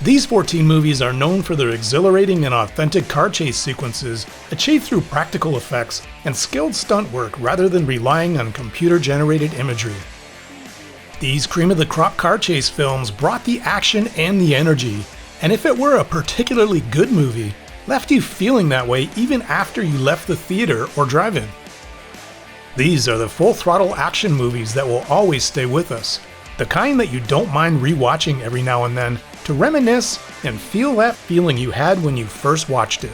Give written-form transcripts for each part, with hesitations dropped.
These 14 movies are known for their exhilarating and authentic car chase sequences achieved through practical effects and skilled stunt work rather than relying on computer-generated imagery. These cream-of-the-crop car chase films brought the action and the energy, and if it were a particularly good movie, left you feeling that way even after you left the theater or drive-in. These are the full-throttle action movies that will always stay with us, the kind that you don't mind rewatching every now and then to reminisce and feel that feeling you had when you first watched it.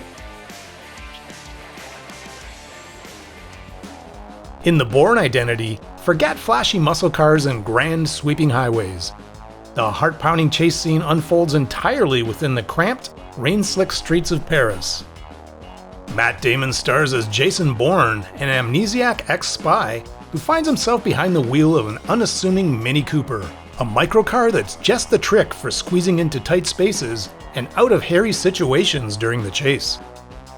In The Bourne Identity, forget flashy muscle cars and grand sweeping highways. The heart-pounding chase scene unfolds entirely within the cramped, rain-slick streets of Paris. Matt Damon stars as Jason Bourne, an amnesiac ex-spy who finds himself behind the wheel of an unassuming Mini Cooper, a microcar that's just the trick for squeezing into tight spaces and out of hairy situations during the chase.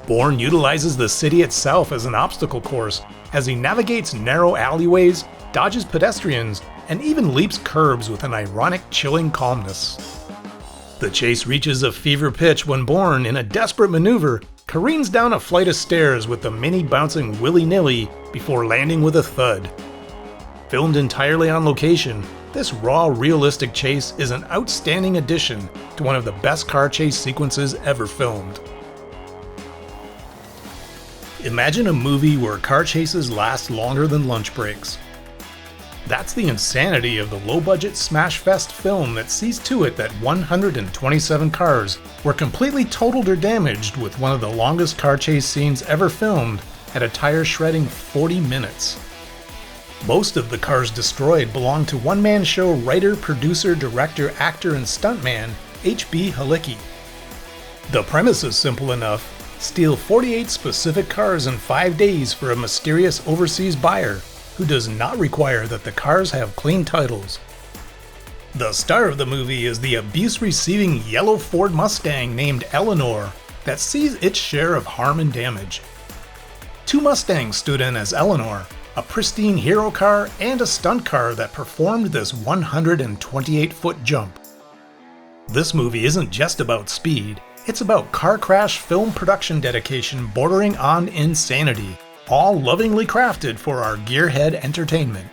Bourne utilizes the city itself as an obstacle course as he navigates narrow alleyways, dodges pedestrians, and even leaps curbs with an ironic, chilling calmness. The chase reaches a fever pitch when Bourne, in a desperate maneuver, careens down a flight of stairs with the Mini bouncing willy-nilly before landing with a thud. Filmed entirely on location, this raw, realistic chase is an outstanding addition to one of the best car chase sequences ever filmed. Imagine a movie where car chases last longer than lunch breaks. That's the insanity of the low-budget smash fest film that sees to it that 127 cars were completely totaled or damaged with one of the longest car chase scenes ever filmed at a tire-shredding 40 minutes. Most of the cars destroyed belong to one-man show writer, producer, director, actor, and stuntman H.B. Halicki. The premise is simple enough: steal 48 specific cars in 5 days for a mysterious overseas buyer who does not require that the cars have clean titles. The star of the movie is the abuse-receiving yellow Ford Mustang named Eleanor that sees its share of harm and damage. 2 Mustangs stood in as Eleanor, a pristine hero car and a stunt car that performed this 128-foot jump. This movie isn't just about speed, it's about car crash film production dedication bordering on insanity, all lovingly crafted for our gearhead entertainment.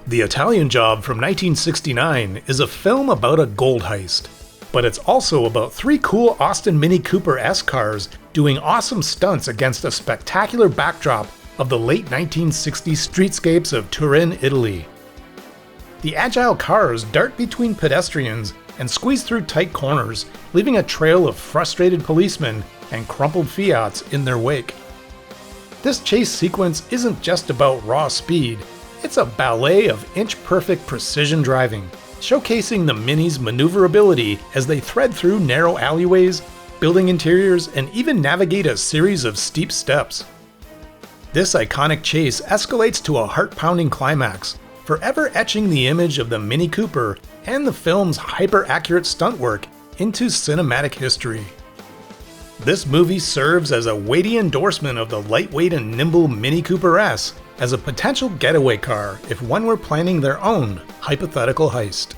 The Italian Job from 1969 is a film about a gold heist, but it's also about 3 cool Austin Mini Cooper S cars doing awesome stunts against a spectacular backdrop of the late 1960s streetscapes of Turin, Italy. The agile cars dart between pedestrians and squeeze through tight corners, leaving a trail of frustrated policemen and crumpled Fiats in their wake. This chase sequence isn't just about raw speed, it's a ballet of inch-perfect precision driving, showcasing the Mini's maneuverability as they thread through narrow alleyways, building interiors, and even navigate a series of steep steps. This iconic chase escalates to a heart-pounding climax, forever etching the image of the Mini Cooper and the film's hyper-accurate stunt work into cinematic history. This movie serves as a weighty endorsement of the lightweight and nimble Mini Cooper S as a potential getaway car if one were planning their own hypothetical heist.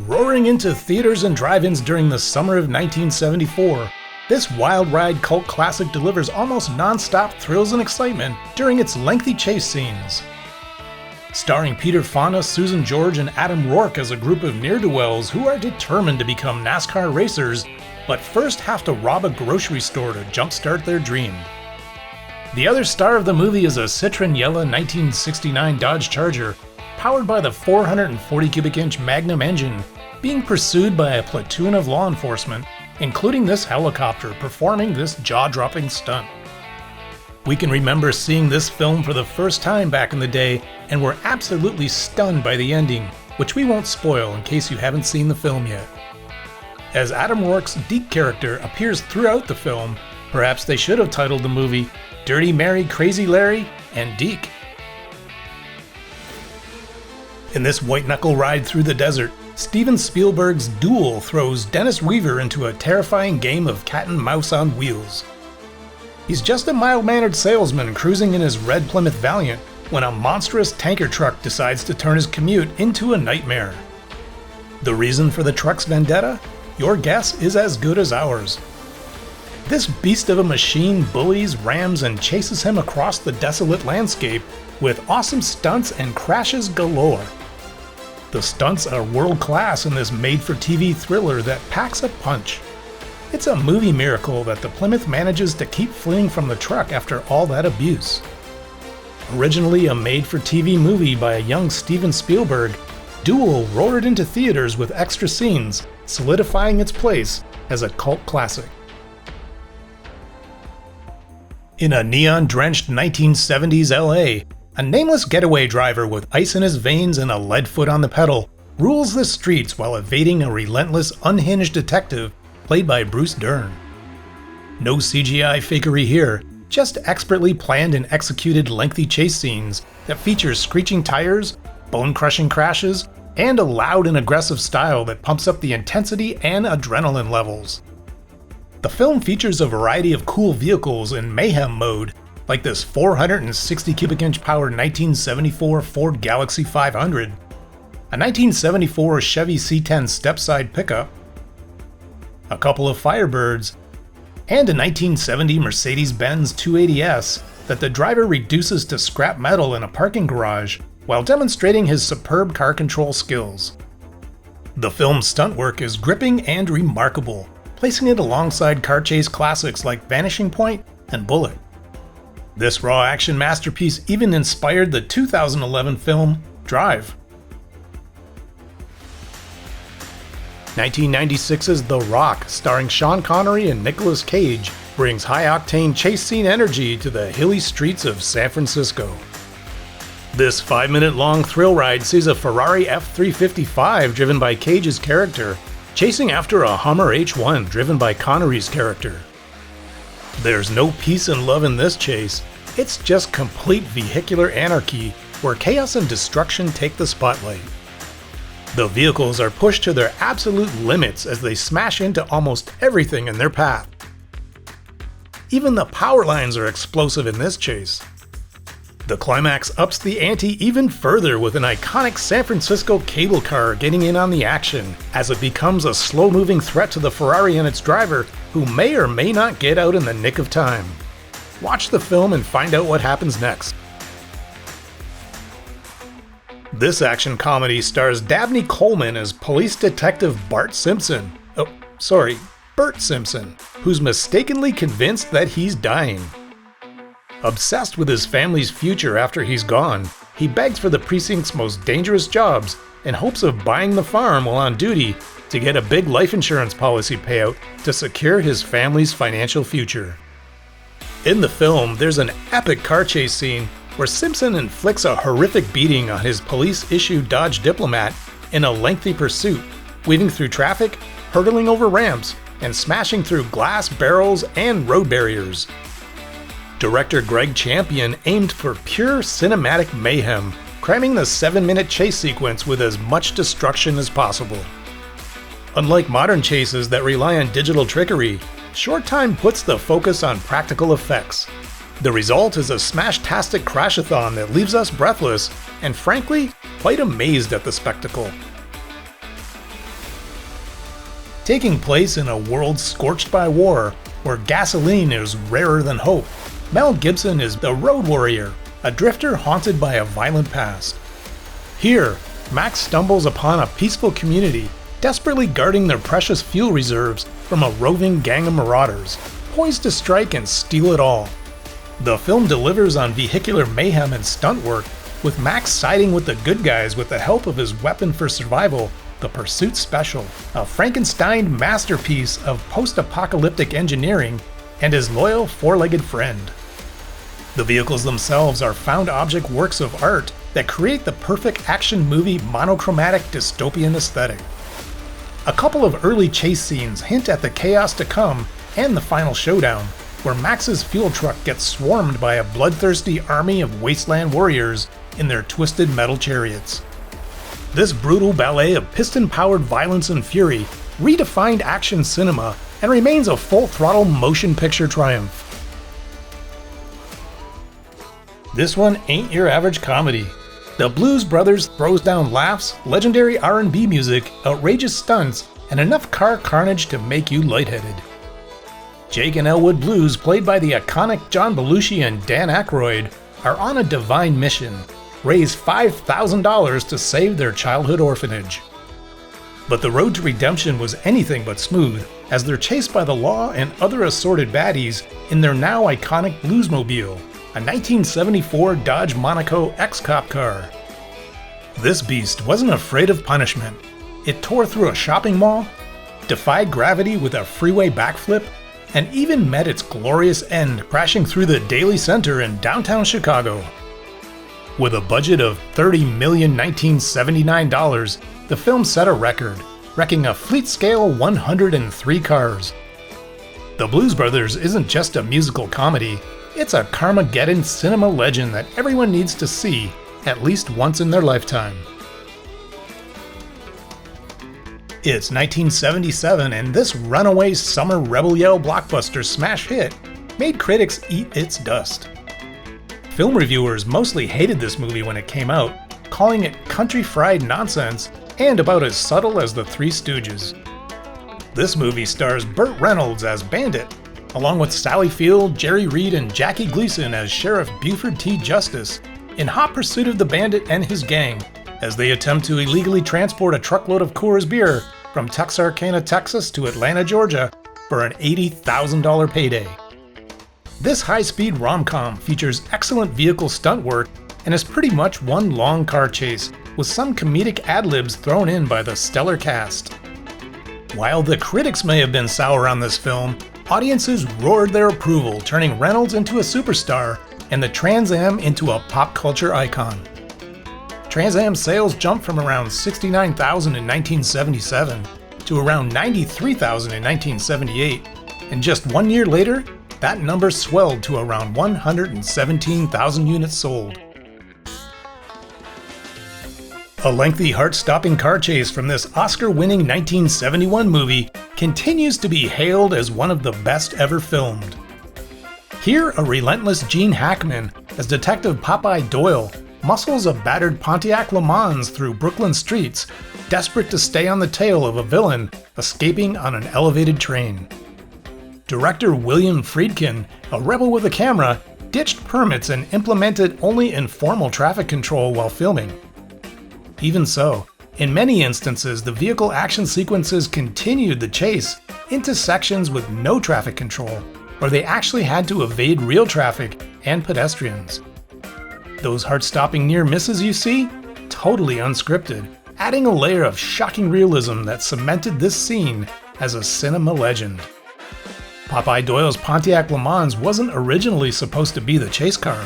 Roaring into theaters and drive-ins during the summer of 1974, this wild ride cult classic delivers almost non-stop thrills and excitement during its lengthy chase scenes. Starring Peter Fonda, Susan George, and Adam Rourke as a group of ne'er-do-wells who are determined to become NASCAR racers, but first have to rob a grocery store to jumpstart their dream. The other star of the movie is a Citroen Yella 1969 Dodge Charger, powered by the 440 cubic inch Magnum engine, being pursued by a platoon of law enforcement, including this helicopter performing this jaw-dropping stunt. We can remember seeing this film for the first time back in the day and were absolutely stunned by the ending, which we won't spoil in case you haven't seen the film yet. As Adam Rourke's Deke character appears throughout the film, perhaps they should have titled the movie Dirty Mary, Crazy Larry, and Deke. In this white-knuckle ride through the desert, Steven Spielberg's Duel throws Dennis Weaver into a terrifying game of cat and mouse on wheels. He's just a mild-mannered salesman cruising in his red Plymouth Valiant, when a monstrous tanker truck decides to turn his commute into a nightmare. The reason for the truck's vendetta? Your guess is as good as ours. This beast of a machine bullies, rams, and chases him across the desolate landscape with awesome stunts and crashes galore. The stunts are world class in this made-for-TV thriller that packs a punch. It's a movie miracle that the Plymouth manages to keep fleeing from the truck after all that abuse. Originally a made-for-TV movie by a young Steven Spielberg, Duel roared into theaters with extra scenes, solidifying its place as a cult classic. In a neon-drenched 1970s LA, a nameless getaway driver with ice in his veins and a lead foot on the pedal rules the streets while evading a relentless, unhinged detective played by Bruce Dern. No CGI fakery here, just expertly planned and executed lengthy chase scenes that feature screeching tires, bone-crushing crashes, and a loud and aggressive style that pumps up the intensity and adrenaline levels. The film features a variety of cool vehicles in mayhem mode, like this 460 cubic inch powered 1974 Ford Galaxy 500, a 1974 Chevy C10 step-side pickup, a couple of Firebirds, and a 1970 Mercedes-Benz 280S that the driver reduces to scrap metal in a parking garage while demonstrating his superb car control skills. The film's stunt work is gripping and remarkable, placing it alongside car chase classics like Vanishing Point and Bullet. This raw action masterpiece even inspired the 2011 film Drive. 1996's The Rock, starring Sean Connery and Nicolas Cage, brings high-octane chase scene energy to the hilly streets of San Francisco. This 5-minute-long thrill ride sees a Ferrari F355 driven by Cage's character, chasing after a Hummer H1 driven by Connery's character. There's no peace and love in this chase, it's just complete vehicular anarchy where chaos and destruction take the spotlight. The vehicles are pushed to their absolute limits as they smash into almost everything in their path. Even the power lines are explosive in this chase. The climax ups the ante even further with an iconic San Francisco cable car getting in on the action as it becomes a slow-moving threat to the Ferrari and its driver, who may or may not get out in the nick of time. Watch the film and find out what happens next. This action comedy stars Dabney Coleman as police detective Bart Simpson. Bert Simpson, who's mistakenly convinced that he's dying. Obsessed with his family's future after he's gone, he begs for the precinct's most dangerous jobs in hopes of buying the farm while on duty to get a big life insurance policy payout to secure his family's financial future. In the film, there's an epic car chase scene where Simpson inflicts a horrific beating on his police-issued Dodge Diplomat in a lengthy pursuit, weaving through traffic, hurtling over ramps, and smashing through glass barrels and road barriers. Director Greg Champion aimed for pure cinematic mayhem, cramming the 7-minute chase sequence with as much destruction as possible. Unlike modern chases that rely on digital trickery, Short Time puts the focus on practical effects. The result is a smash-tastic crashathon that leaves us breathless and, frankly, quite amazed at the spectacle. Taking place in a world scorched by war, where gasoline is rarer than hope, Mel Gibson is the road warrior, a drifter haunted by a violent past. Here, Max stumbles upon a peaceful community, desperately guarding their precious fuel reserves from a roving gang of marauders, poised to strike and steal it all. The film delivers on vehicular mayhem and stunt work, with Max siding with the good guys with the help of his weapon for survival, the Pursuit Special, a Frankenstein masterpiece of post-apocalyptic engineering, and his loyal four-legged friend. The vehicles themselves are found object works of art that create the perfect action movie monochromatic dystopian aesthetic. A couple of early chase scenes hint at the chaos to come and the final showdown, where Max's fuel truck gets swarmed by a bloodthirsty army of wasteland warriors in their twisted metal chariots. This brutal ballet of piston-powered violence and fury redefined action cinema and remains a full-throttle motion picture triumph. This one ain't your average comedy. The Blues Brothers throws down laughs, legendary R&B music, outrageous stunts, and enough car carnage to make you lightheaded. Jake and Elwood Blues, played by the iconic John Belushi and Dan Aykroyd, are on a divine mission: raise $5,000 to save their childhood orphanage. But the road to redemption was anything but smooth, as they're chased by the law and other assorted baddies in their now iconic Bluesmobile, a 1974 Dodge Monaco ex-cop car. This beast wasn't afraid of punishment. It tore through a shopping mall, defied gravity with a freeway backflip, and even met its glorious end crashing through the Daily Center in downtown Chicago. With a budget of $30,1979, the film set a record, wrecking a fleet-scale 103 cars. The Blues Brothers isn't just a musical comedy, it's a Carmageddon cinema legend that everyone needs to see at least once in their lifetime. It's 1977, and this runaway summer rebel yell blockbuster smash hit made critics eat its dust. Film reviewers mostly hated this movie when it came out, calling it country fried nonsense and about as subtle as the Three Stooges. This movie stars Burt Reynolds as Bandit, along with Sally Field, Jerry Reed, and Jackie Gleason as Sheriff Buford T. Justice, in hot pursuit of the bandit and his gang, as they attempt to illegally transport a truckload of Coors beer from Texarkana, Texas to Atlanta, Georgia for an $80,000 payday. This high-speed rom-com features excellent vehicle stunt work and is pretty much one long car chase, with some comedic ad-libs thrown in by the stellar cast. While the critics may have been sour on this film, audiences roared their approval, turning Reynolds into a superstar and the Trans Am into a pop culture icon. Trans Am sales jumped from around 69,000 in 1977 to around 93,000 in 1978, and just 1 year later, that number swelled to around 117,000 units sold. A lengthy, heart-stopping car chase from this Oscar-winning 1971 movie continues to be hailed as one of the best ever filmed. Here, a relentless Gene Hackman as Detective Popeye Doyle muscles a battered Pontiac Le Mans through Brooklyn streets, desperate to stay on the tail of a villain escaping on an elevated train. Director William Friedkin, a rebel with a camera, ditched permits and implemented only informal traffic control while filming. Even so, in many instances, the vehicle action sequences continued the chase into sections with no traffic control, where they actually had to evade real traffic and pedestrians. Those heart-stopping near misses you see? Totally unscripted, adding a layer of shocking realism that cemented this scene as a cinema legend. Popeye Doyle's Pontiac Le Mans wasn't originally supposed to be the chase car.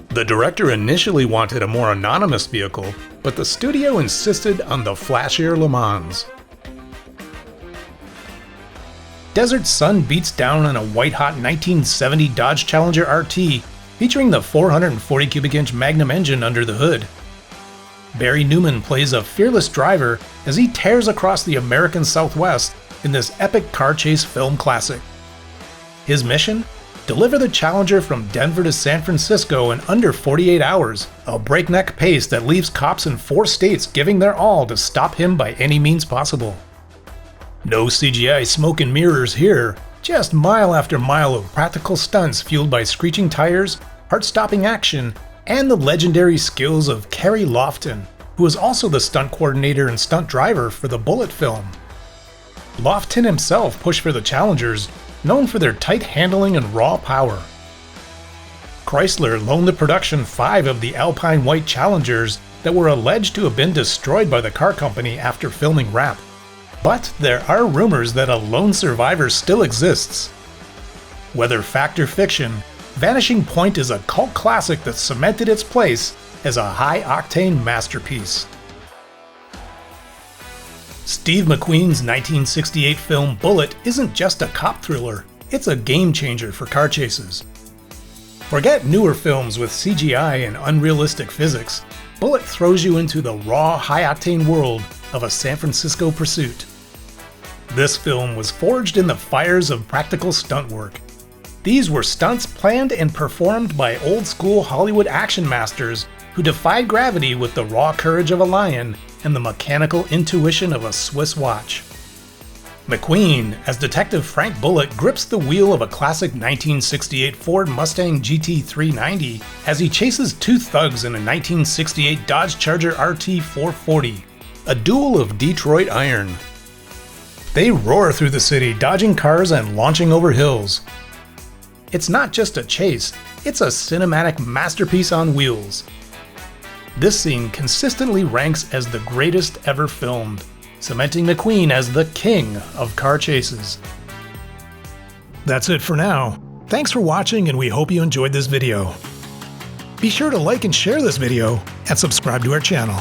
The director initially wanted a more anonymous vehicle, but the studio insisted on the flashier Le Mans. Desert Sun beats down on a white-hot 1970 Dodge Challenger RT featuring the 440 cubic inch Magnum engine under the hood. Barry Newman plays a fearless driver as he tears across the American Southwest in this epic car chase film classic. His mission? Deliver the Challenger from Denver to San Francisco in under 48 hours, a breakneck pace that leaves cops in 4 states giving their all to stop him by any means possible. No CGI smoke and mirrors here, just mile after mile of practical stunts fueled by screeching tires, heart-stopping action, and the legendary skills of Kerry Lofton, who was also the stunt coordinator and stunt driver for the Bullitt film. Lofton himself pushed for the Challengers, known for their tight handling and raw power. Chrysler loaned the production 5 of the Alpine White Challengers that were alleged to have been destroyed by the car company after filming wrap. But there are rumors that a lone survivor still exists. Whether fact or fiction, Vanishing Point is a cult classic that cemented its place as a high-octane masterpiece. Steve McQueen's 1968 film Bullitt isn't just a cop thriller, it's a game changer for car chases. Forget newer films with CGI and unrealistic physics. Bullitt throws you into the raw, high-octane world of a San Francisco pursuit. This film was forged in the fires of practical stunt work. These were stunts planned and performed by old-school Hollywood action masters who defied gravity with the raw courage of a lion and the mechanical intuition of a Swiss watch. McQueen, as Detective Frank Bullock, grips the wheel of a classic 1968 Ford Mustang GT390 as he chases two thugs in a 1968 Dodge Charger RT 440, a duel of Detroit iron. They roar through the city, dodging cars and launching over hills. It's not just a chase, it's a cinematic masterpiece on wheels. This scene consistently ranks as the greatest ever filmed, cementing McQueen as the king of car chases. That's it for now. Thanks for watching, and we hope you enjoyed this video. Be sure to like and share this video and subscribe to our channel.